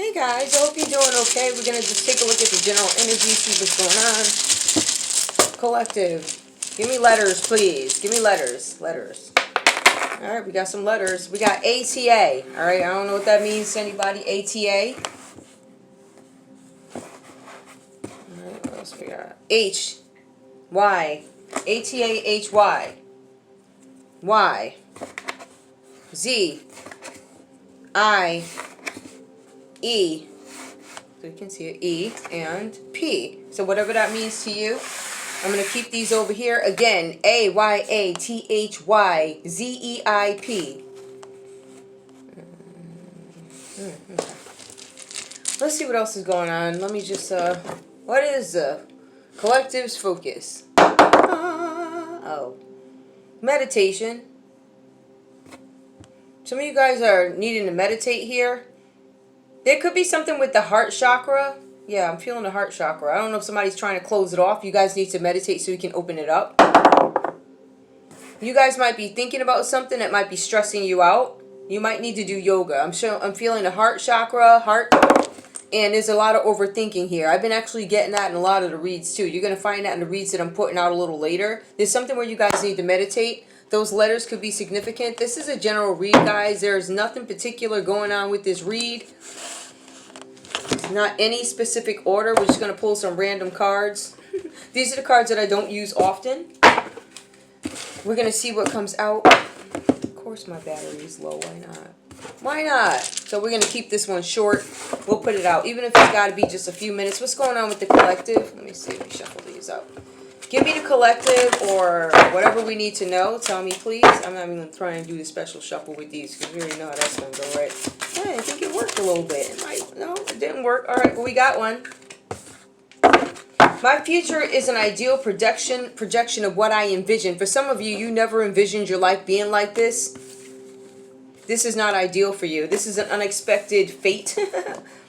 Hey guys, I hope you're doing okay. We're going to just take a look at the general energy, see what's going on. Collective. Give me letters, please. Give me letters. Letters. Alright, we got some letters. We got ATA. Alright, I don't know what that means to anybody. ATA. Alright, what else we got? H. Y. ATA, H, Y. Y. Z. I. E. So you can see it, E and P. So whatever that means to you, I'm going to keep these over here. Again, A, Y, A, T, H, Y, Z, E, I, P. Okay. Let's see what else is going on. Let me just, what is collective's focus? Oh. Meditation. Some of you guys are needing to meditate here. There could be something with the heart chakra. Yeah, I'm feeling the heart chakra. I don't know if somebody's trying to close it off. You guys need to meditate so you can open it up. You guys might be thinking about something that might be stressing you out. You might need to do yoga. I'm feeling the heart chakra, and there's a lot of overthinking here. I've been actually getting that in a lot of the reads too. You're going to find that in the reads that I'm putting out a little later. There's something where you guys need to meditate. Those letters could be significant. This is a general read, guys. There's nothing particular going on with this read. Not any specific order. We're just going to pull some random cards. These are the cards that I don't use often. We're going to see what comes out. Of course my battery is low. Why not? Why not? So we're going to keep this one short. We'll put it out. Even if it's got to be just a few minutes. What's going on with the collective? Let me see. Let me shuffle these up. Give me the collective or whatever we need to know. Tell me, please. I'm not even going to try and do the special shuffle with these because we already know how that's going to go, right? Hey, I think it worked a little bit. No, it didn't work. All right, well, we got one. My future is an ideal projection of what I envision. For some of you, you never envisioned your life being like this. This is not ideal for you. This is an unexpected fate.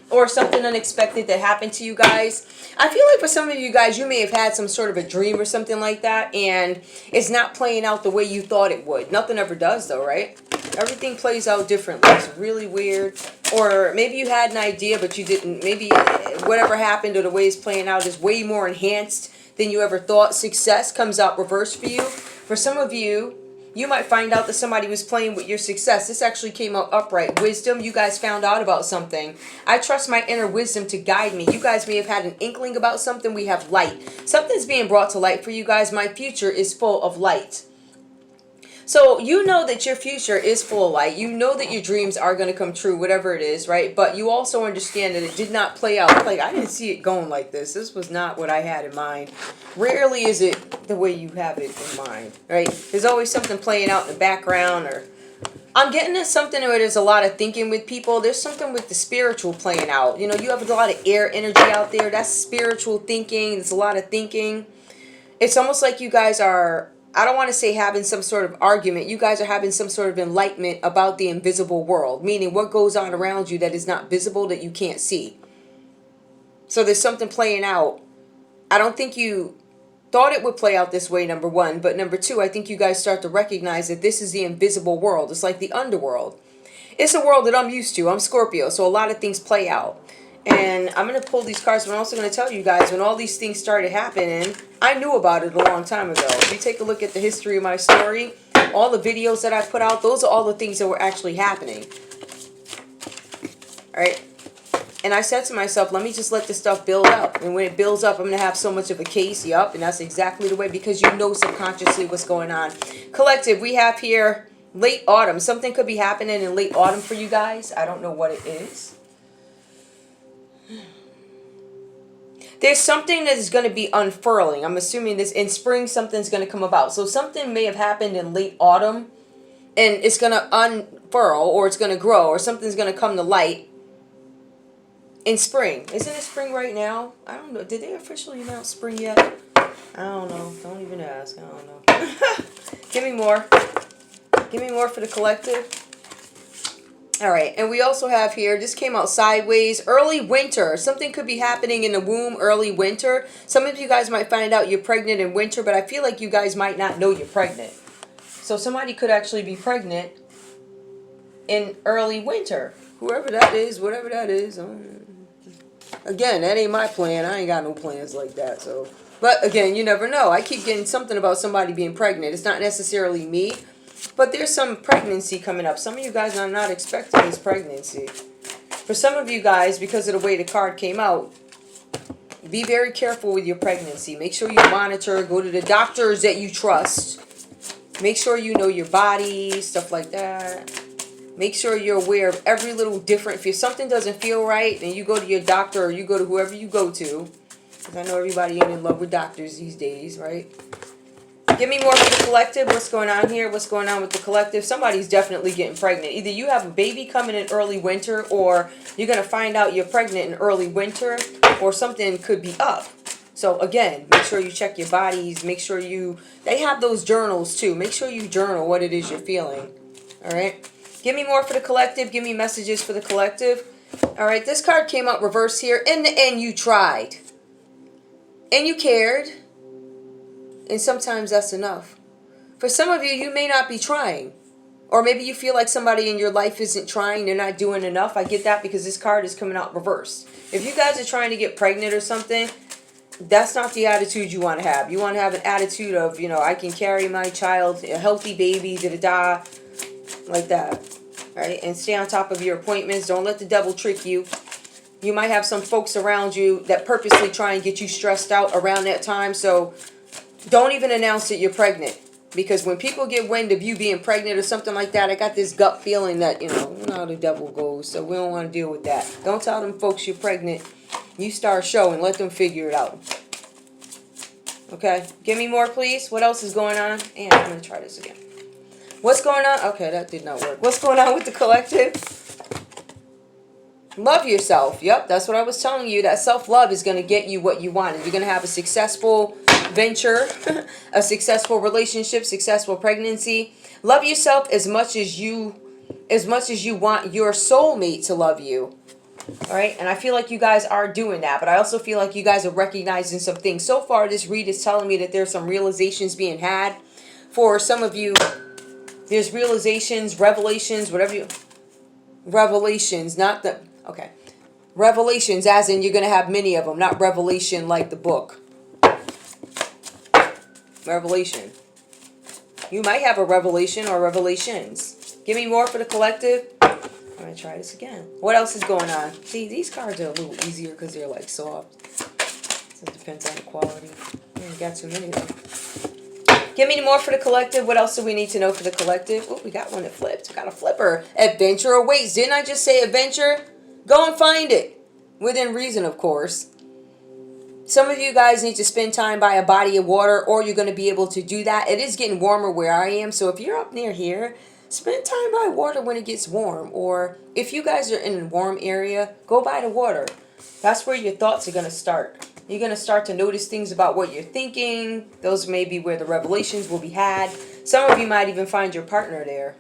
Or something unexpected that happened to you guys. I feel like for some of you guys, you may have had some sort of a dream or something like that, and it's not playing out the way you thought it would. Nothing ever does, though, right? Everything plays out differently. It's really weird. Or maybe you had an idea, but you didn't. Maybe whatever happened or the way it's playing out is way more enhanced than you ever thought. Success comes out reversed for you. For some of you, you might find out that somebody was playing with your success. This actually came out upright. Wisdom, you guys found out about something. I trust my inner wisdom to guide me. You guys may have had an inkling about something. We have light. Something's being brought to light for you guys. My future is full of light. So you know that your future is full of light. You know that your dreams are going to come true, whatever it is, right? But you also understand that it did not play out. Like, I didn't see it going like this. This was not what I had in mind. Rarely is it the way you have it in mind, right? There's always something playing out in the background, or I'm getting at something where there's a lot of thinking with people. There's something with the spiritual playing out. You know, you have a lot of air energy out there. That's spiritual thinking. There's a lot of thinking. It's almost like you guys are, I don't want to say having some sort of argument. You guys are having some sort of enlightenment about the invisible world, meaning what goes on around you that is not visible, that you can't see. So there's something playing out. I don't think you thought it would play out this way, number one. But number two, I think you guys start to recognize that this is the invisible world. It's like the underworld. It's a world that I'm used to. I'm Scorpio, so a lot of things play out. And I'm going to pull these cards, but I'm also going to tell you guys, when all these things started happening, I knew about it a long time ago. If you take a look at the history of my story, all the videos that I put out, those are all the things that were actually happening. All right? And I said to myself, let me just let this stuff build up. And when it builds up, I'm going to have so much of a case. Yup, and that's exactly the way, because you know subconsciously what's going on. Collective, we have here late autumn. Something could be happening in late autumn for you guys. I don't know what it is. There's something that is going to be unfurling. I'm assuming this in spring, something's going to come about. So something may have happened in late autumn, and it's going to unfurl, or it's going to grow, or something's going to come to light in spring. Isn't it spring right now? I don't know. Did they officially announce spring yet? I don't know. Don't even ask. I don't know. Give me more. Give me more for the collective. All right, and we also have here, this came out sideways, early winter. Something could be happening in the womb, early winter. Some of you guys might find out you're pregnant in winter, but I feel like you guys might not know you're pregnant. So somebody could actually be pregnant in early winter. Whoever that is, whatever that is. Again, that ain't my plan. I ain't got no plans like that. So, but again, you never know. I keep getting something about somebody being pregnant. It's not necessarily me, but there's some pregnancy coming up. Some of you guys are not expecting this pregnancy. For some of you guys, because of the way the card came out, be very careful with your pregnancy. Make sure you monitor. Go to the doctors that you trust. Make sure you know your body, stuff like that. Make sure you're aware of every little different. If something doesn't feel right, then you go to your doctor or you go to whoever you go to. Because I know everybody ain't in love with doctors these days, right? Give me more for the collective. What's going on here? What's going on with the collective? Somebody's definitely getting pregnant. Either you have a baby coming in early winter, or you're going to find out you're pregnant in early winter, or something could be up. So again, make sure you check your bodies. Make sure they have those journals too. Make sure you journal what it is you're feeling. All right. Give me more for the collective. Give me messages for the collective. All right. This card came out reverse here. In the end, you tried. And you cared. And sometimes that's enough. For some of you, you may not be trying. Or maybe you feel like somebody in your life isn't trying. They're not doing enough. I get that because this card is coming out reverse. If you guys are trying to get pregnant or something, that's not the attitude you want to have. You want to have an attitude of, I can carry my child, a healthy baby, da-da-da, like that. Right? And stay on top of your appointments. Don't let the devil trick you. You might have some folks around you that purposely try and get you stressed out around that time. So don't even announce that you're pregnant. Because when people get wind of you being pregnant or something like that, I got this gut feeling that, you know how the devil goes. So we don't want to deal with that. Don't tell them folks you're pregnant. You start showing. Let them figure it out. Okay. Give me more, please. What else is going on? And I'm going to try this again. What's going on? Okay, that did not work. What's going on with the collective? Love yourself. Yep, that's what I was telling you. That self-love is going to get you what you want. You're going to have a successful venture, a successful relationship, successful pregnancy. Love yourself as much as you want your soulmate to love you. All right, and I feel like you guys are doing that, but I also feel like you guys are recognizing some things. So far, this read is telling me that there's some realizations being had. For some of you, there's realizations, revelations, whatever you... Revelations, not the... Okay. Revelations, as in you're going to have many of them, not revelation like the book. Revelation. You might have a revelation or revelations. Give me more for the collective. I'm going to try this again. What else is going on? See, these cards are a little easier because they're like soft. So it depends on the quality. You got too many of them. Give me more for the collective. What else do we need to know for the collective? Oh, we got one that flipped. We got a flipper. Adventure awaits. Didn't I just say adventure? Go and find it. Within reason, of course. Some of you guys need to spend time by a body of water, or you're going to be able to do that. It is getting warmer where I am, so if you're up near here, spend time by water when it gets warm. Or if you guys are in a warm area, go by the water. That's where your thoughts are going to start. You're going to start to notice things about what you're thinking. Those may be where the revelations will be had. Some of you might even find your partner there.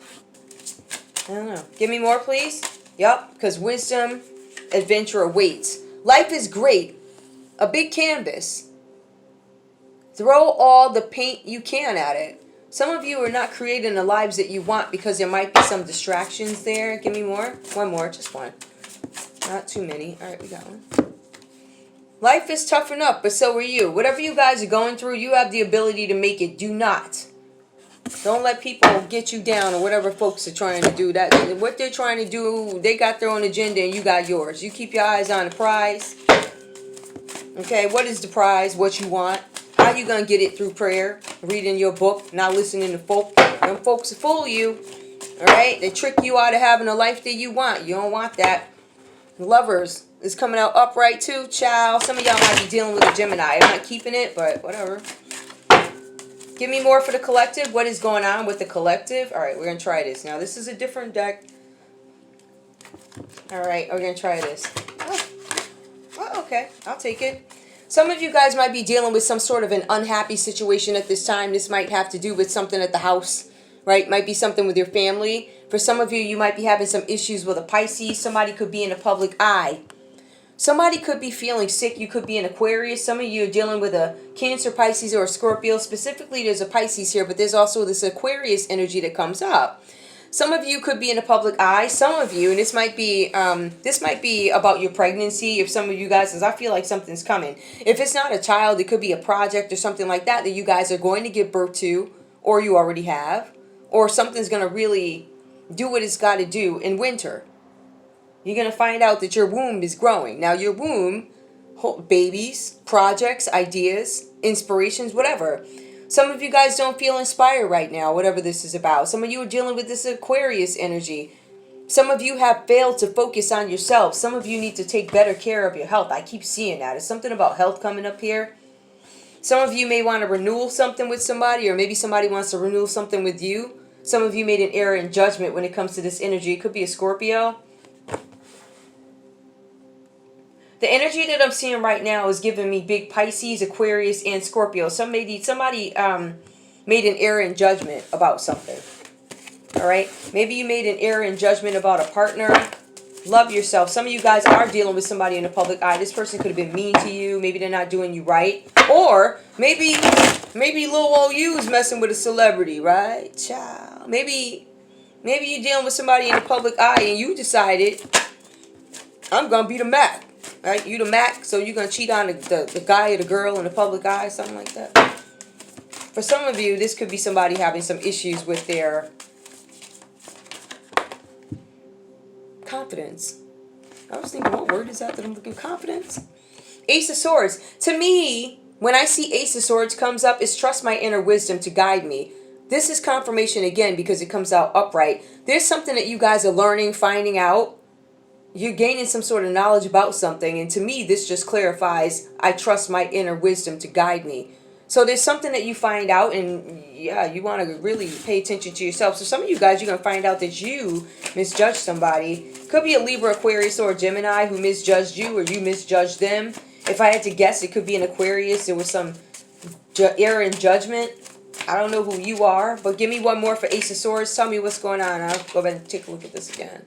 I don't know. Give me more, please. Yep, because wisdom, adventure awaits. Life is great. A big canvas. Throw all the paint you can at it. Some of you are not creating the lives that you want because there might be some distractions there. Give me more. One more, just one. Not too many. All right, we got one. Life is tough enough, but so are you. Whatever you guys are going through, you have the ability to make it. Do not. Don't let people get you down or whatever folks are trying to do. That what they're trying to do, they got their own agenda and you got yours. You keep your eyes on the prize. Okay, what is the prize? What you want? How you going to get it? Through prayer, reading your book, not listening to folk. Them folks fool you. All right? They trick you out of having a life that you want. You don't want that. Lovers is coming out upright too, child. Some of y'all might be dealing with a Gemini. I'm not keeping it, but whatever. Give me more for the collective. What is going on with the collective? All right, we're going to try this. Now, this is a different deck. All right, we're going to try this. Oh, okay. I'll take it. Some of you guys might be dealing with some sort of an unhappy situation at this time. This might have to do with something at the house, right? Might be something with your family. For some of you, you might be having some issues with a Pisces. Somebody could be in the public eye. Somebody could be feeling sick. You could be an Aquarius. Some of you are dealing with a Cancer, Pisces, or a Scorpio. Specifically, there's a Pisces here, but there's also this Aquarius energy that comes up. Some of you could be in the public eye. Some of you, and this might be about your pregnancy. If some of you guys, because I feel like something's coming. If it's not a child, it could be a project or something like that that you guys are going to give birth to, or you already have, or something's going to really do what it's got to do in winter. You're going to find out that your womb is growing. Now, your womb, babies, projects, ideas, inspirations, whatever. Some of you guys don't feel inspired right now, whatever this is about. Some of you are dealing with this Aquarius energy. Some of you have failed to focus on yourself. Some of you need to take better care of your health. I keep seeing that. It's something about health coming up here. Some of you may want to renew something with somebody, or maybe somebody wants to renew something with you. Some of you made an error in judgment when it comes to this energy. It could be a Scorpio. The energy that I'm seeing right now is giving me big Pisces, Aquarius, and Scorpio. Somebody made an error in judgment about something. All right? Maybe you made an error in judgment about a partner. Love yourself. Some of you guys are dealing with somebody in the public eye. This person could have been mean to you. Maybe they're not doing you right. Or maybe little old you is messing with a celebrity, right? Child. Maybe you're dealing with somebody in the public eye and you decided, I'm going to be the Mac. Right? You the Mac, so you're going to cheat on the guy or the girl in the public eye, something like that. For some of you, this could be somebody having some issues with their confidence. I was thinking, what word is that I'm looking for? Confidence? Ace of Swords. To me, when I see Ace of Swords comes up, it's trust my inner wisdom to guide me. This is confirmation again because it comes out upright. There's something that you guys are learning, finding out. You're gaining some sort of knowledge about something. And to me, this just clarifies, I trust my inner wisdom to guide me. So there's something that you find out, and yeah, you want to really pay attention to yourself. So some of you guys, you're going to find out that you misjudged somebody. Could be a Libra, Aquarius, or a Gemini who misjudged you, or you misjudged them. If I had to guess, it could be an Aquarius. There was some error in judgment. I don't know who you are, but give me one more for Ace of Swords. Tell me what's going on. I'll go back and take a look at this again.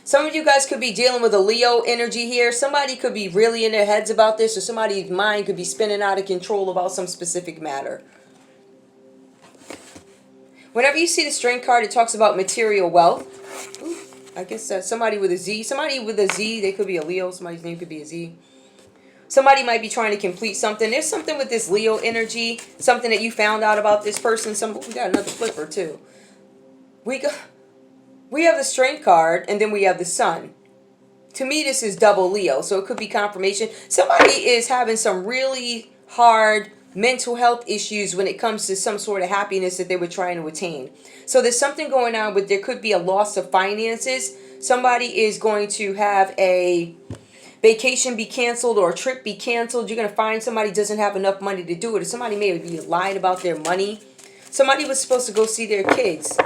Some of you guys could be dealing with a Leo energy here. Somebody could be really in their heads about this, or somebody's mind could be spinning out of control about some specific matter. Whenever you see the Strength card, it talks about material wealth. Ooh, I guess that's somebody with a Z. Somebody with a Z, they could be a Leo. Somebody's name could be a Z. Somebody might be trying to complete something. There's something with this Leo energy, something that you found out about this person. We got another flipper too. We have the Strength card, and then we have the Sun. To me, this is double Leo, so it could be confirmation. Somebody is having some really hard mental health issues when it comes to some sort of happiness that they were trying to attain. So there's something going on with, there could be a loss of finances. Somebody is going to have a vacation be canceled or a trip be canceled. You're going to find somebody doesn't have enough money to do it. Or somebody may be lying about their money. Somebody was supposed to go see their kids.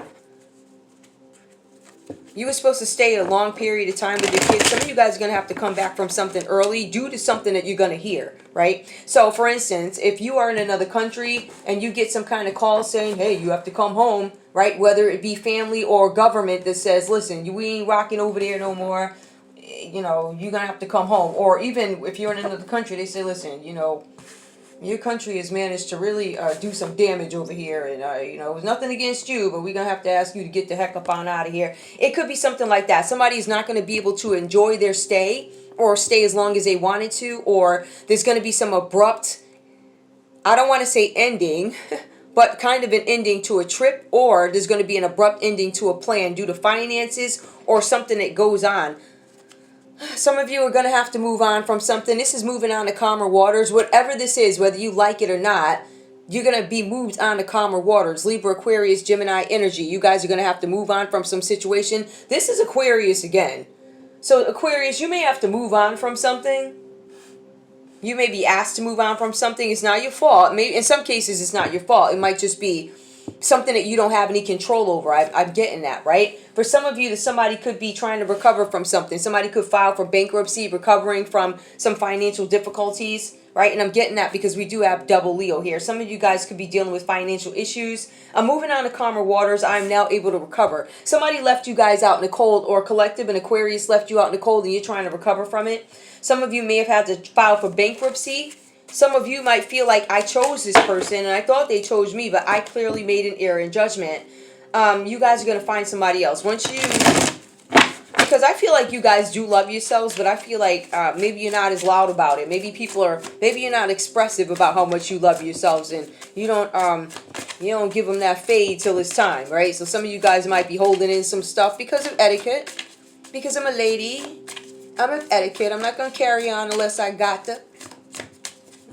You were supposed to stay a long period of time with your kids. Some of you guys are going to have to come back from something early due to something that you're going to hear, right? So, for instance, if you are in another country and you get some kind of call saying, hey, you have to come home, right? Whether it be family or government that says, listen, we ain't rocking over there no more. You know, you're going to have to come home. Or even if you're in another country, they say, listen, you know, your country has managed to really do some damage over here. And, you know, it was nothing against you, but we're going to have to ask you to get the heck up on out of here. It could be something like that. Somebody's not going to be able to enjoy their stay or stay as long as they wanted to. Or there's going to be some abrupt, I don't want to say ending, but kind of an ending to a trip. Or there's going to be an abrupt ending to a plan due to finances or something that goes on. Some of you are going to have to move on from something. This is moving on to calmer waters. Whatever this is, whether you like it or not, you're going to be moved on to calmer waters. Libra, Aquarius, Gemini energy. You guys are going to have to move on from some situation. This is Aquarius again. So Aquarius, you may have to move on from something. You may be asked to move on from something. It's not your fault. Maybe in some cases, it's not your fault. It might just be something that you don't have any control over. I'm getting that, right? For some of you, that somebody could be trying to recover from something. Somebody could file for bankruptcy, recovering from some financial difficulties, right? And I'm getting that because we do have double Leo here. Some of you guys could be dealing with financial issues. I'm moving on to calmer waters. I'm now able to recover. Somebody left you guys out in the cold, or collective, and Aquarius left you out in the cold, and you're trying to recover from it. Some of you may have had to file for bankruptcy. Some of you might feel like I chose this person and I thought they chose me, but I clearly made an error in judgment. you guys are going to find somebody else. Because I feel like you guys do love yourselves, but I feel like maybe you're not as loud about it. Maybe you're not expressive about how much you love yourselves, and you don't give them that fade till it's time, right? So some of you guys might be holding in some stuff because of etiquette. Because I'm a lady, I'm an etiquette. I'm not going to carry on unless I got the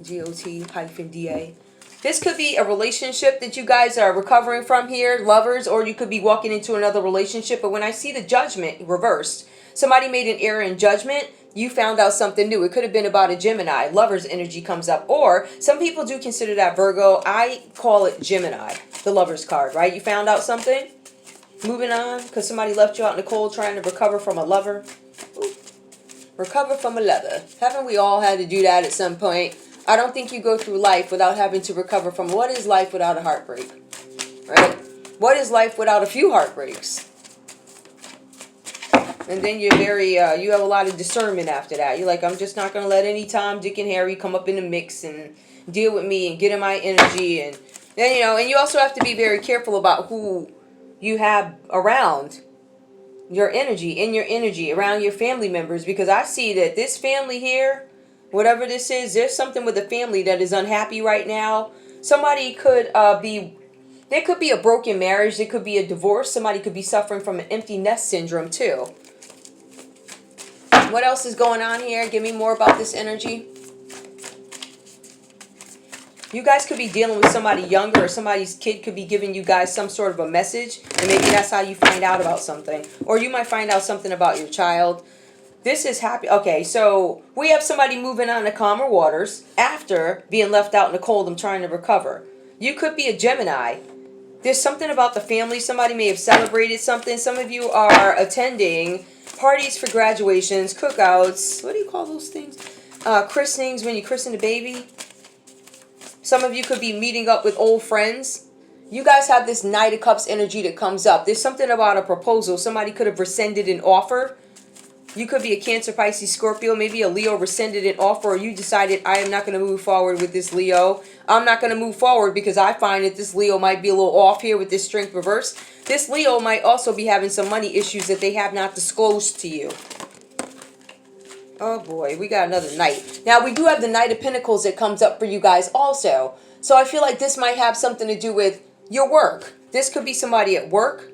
GOT-DA. This could be a relationship that you guys are recovering from here, lovers, or you could be walking into another relationship. But when I see the judgment reversed, somebody made an error in judgment, you found out something new. It could have been about a Gemini. Lover's energy comes up. Or some people do consider that Virgo. I call it Gemini, the lover's card, right? You found out something. Moving on, because somebody left you out in the cold trying to recover from a lover. Ooh. Recover from a lover. Haven't we all had to do that at some point? I don't think you go through life without having to recover from what is life without a heartbreak, right? What is life without a few heartbreaks? And then you're you have a lot of discernment after that. You're like, I'm just not going to let any Tom, Dick, and Harry come up in the mix and deal with me and get in my energy. And then, and you also have to be very careful about who you have around your energy, around your family members. Because I see that this family here, whatever this is, there's something with the family that is unhappy right now. Somebody could there could be a broken marriage. There could be a divorce. Somebody could be suffering from an empty nest syndrome too. What else is going on here? Give me more about this energy. You guys could be dealing with somebody younger, or somebody's kid could be giving you guys some sort of a message, and maybe that's how you find out about something. Or you might find out something about your child. This is happy. Okay, so we have somebody moving on to calmer waters after being left out in the cold and trying to recover. You could be a Gemini. There's something about the family. Somebody may have celebrated something. Some of you are attending parties for graduations, cookouts. What do you call those things? Christenings, when you christen a baby. Some of you could be meeting up with old friends. You guys have this Knight of Cups energy that comes up. There's something about a proposal. Somebody could have rescinded an offer. You could be a Cancer, Pisces, Scorpio. Maybe a Leo rescinded an offer, or you decided, I am not going to move forward with this Leo. I'm not going to move forward because I find that this Leo might be a little off here with this strength reverse. This Leo might also be having some money issues that they have not disclosed to you. Oh boy, we got another Knight. Now we do have the Knight of Pentacles that comes up for you guys also. So I feel like this might have something to do with your work. This could be somebody at work.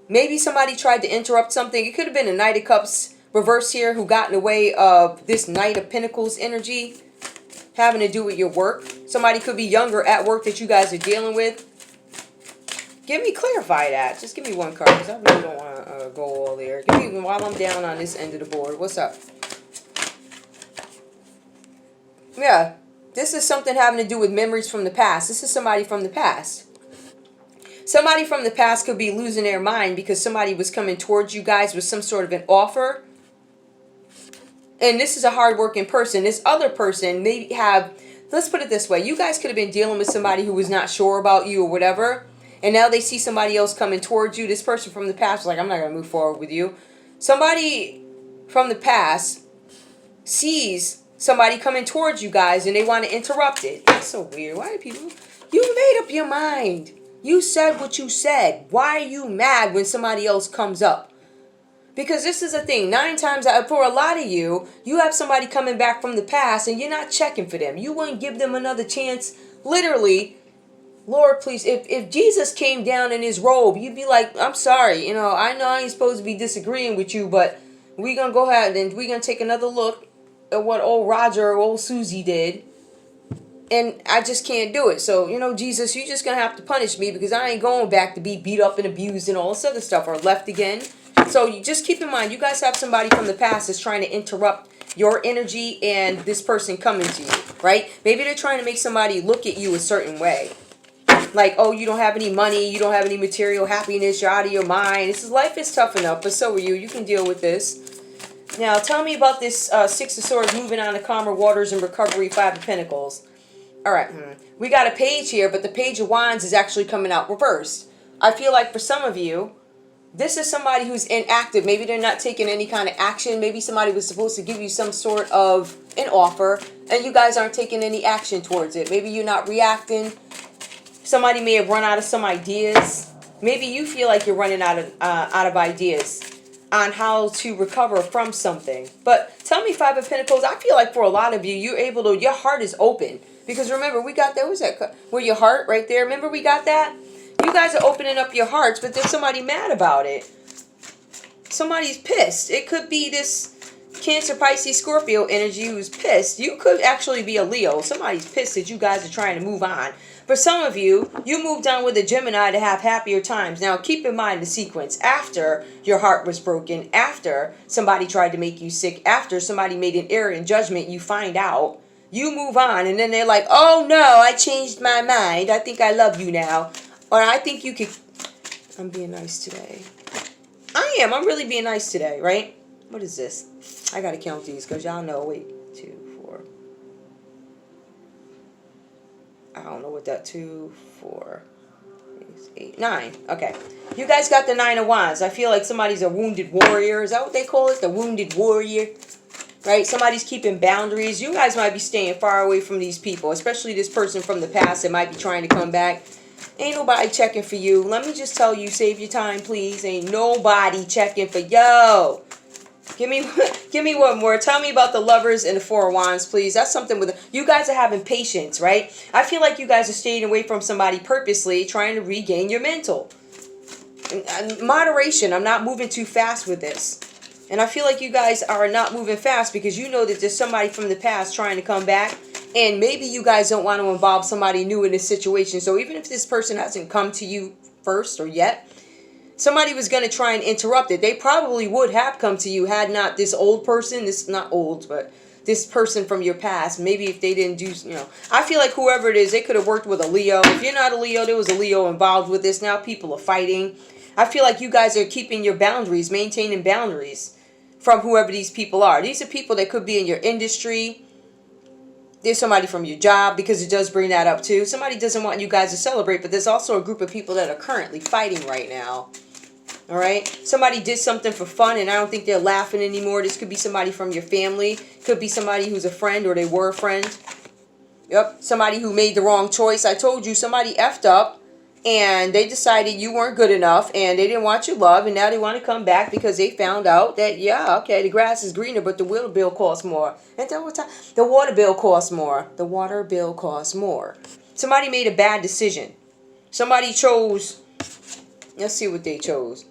Maybe somebody tried to interrupt something. It could have been a Knight of Cups reverse here who got in the way of this Knight of Pentacles energy having to do with your work. Somebody could be younger at work that you guys are dealing with. Clarify that. Just give me one card because I really don't want to go all there. Give me while I'm down on this end of the board. What's up? Yeah, this is something having to do with memories from the past. This is somebody from the past. Somebody from the past could be losing their mind because somebody was coming towards you guys with some sort of an offer. And this is a hardworking person. This other person may have, let's put it this way. You guys could have been dealing with somebody who was not sure about you or whatever. And now they see somebody else coming towards you. This person from the past is like, I'm not going to move forward with you. Somebody from the past sees somebody coming towards you guys and they want to interrupt it. That's so weird. Why do people... You made up your mind. You said what you said. Why are you mad when somebody else comes up? Because this is a thing. 9 times out, for a lot of you, you have somebody coming back from the past and you're not checking for them. You wouldn't give them another chance. Literally, Lord, please, if Jesus came down in his robe, you'd be like, I'm sorry. I know I ain't supposed to be disagreeing with you, but we're going to go ahead and we're going to take another look at what old Roger or old Susie did. And I just can't do it. So, Jesus, you're just going to have to punish me because I ain't going back to be beat up and abused and all this other stuff or left again. So you just keep in mind, you guys have somebody from the past that's trying to interrupt your energy and this person coming to you, right? Maybe they're trying to make somebody look at you a certain way. Like, oh, you don't have any money, you don't have any material happiness, you're out of your mind. Life is tough enough, but so are you. You can deal with this. Now, tell me about this 6 of Swords moving on to calmer waters and recovery, 5 of Pentacles. All right, we got a page here, but the Page of Wands is actually coming out reversed. I feel like for some of you, this is somebody who's inactive. Maybe they're not taking any kind of action. Maybe somebody was supposed to give you some sort of an offer, and you guys aren't taking any action towards it. Maybe you're not reacting. Somebody may have run out of some ideas. Maybe you feel like you're running out of ideas on how to recover from something. But tell me, Five of Pentacles, I feel like for a lot of you, you're able to, your heart is open. Because remember, we got that, what was that? Where your heart right there, remember we got that? You guys are opening up your hearts, but there's somebody mad about it. Somebody's pissed. It could be this Cancer, Pisces, Scorpio energy who's pissed. You could actually be a Leo. Somebody's pissed that you guys are trying to move on. For some of you, you moved on with a Gemini to have happier times. Now, keep in mind the sequence. After your heart was broken, after somebody tried to make you sick, after somebody made an error in judgment, you find out, you move on, and then they're like, oh no, I changed my mind. I think I love you now. Or I think you could... I'm being nice today. I am. I'm really being nice today, right? What is this? I got to count these because y'all know. Wait. 2, 4. I don't know what that 2, 4, 8, 9. Okay. You guys got the 9 of Wands. I feel like somebody's a wounded warrior. Is that what they call it? The wounded warrior. Right? Somebody's keeping boundaries. You guys might be staying far away from these people, especially this person from the past that might be trying to come back. Ain't nobody checking for you. Let me just tell you, save your time, please. Ain't nobody checking for yo. Give me one more. Tell me about the Lovers and the Four of Wands, please. That's something with... You guys are having patience, right? I feel like you guys are staying away from somebody purposely, trying to regain your mental. And moderation. I'm not moving too fast with this. And I feel like you guys are not moving fast because you know that there's somebody from the past trying to come back. And maybe you guys don't want to involve somebody new in this situation. So even if this person hasn't come to you first or yet, somebody was going to try and interrupt it. They probably would have come to you had not this old person, this not old, but this person from your past. Maybe if they didn't do, you know, I feel like whoever it is, they could have worked with a Leo. If you're not a Leo, there was a Leo involved with this. Now people are fighting. I feel like you guys are keeping your boundaries, maintaining boundaries from whoever these people are. These are people that could be in your industry. There's somebody from your job, because it does bring that up too. Somebody doesn't want you guys to celebrate, but there's also a group of people that are currently fighting right now. All right. Somebody did something for fun and I don't think they're laughing anymore. This could be somebody from your family. Could be somebody who's a friend or they were a friend. Yep. Somebody who made the wrong choice. I told you somebody effed up and they decided you weren't good enough and they didn't want your love and now they want to come back because they found out that, yeah, okay, the grass is greener, but the water bill costs more. And the water bill costs more. The water bill costs more. Somebody made a bad decision. Somebody chose... Let's see what they chose.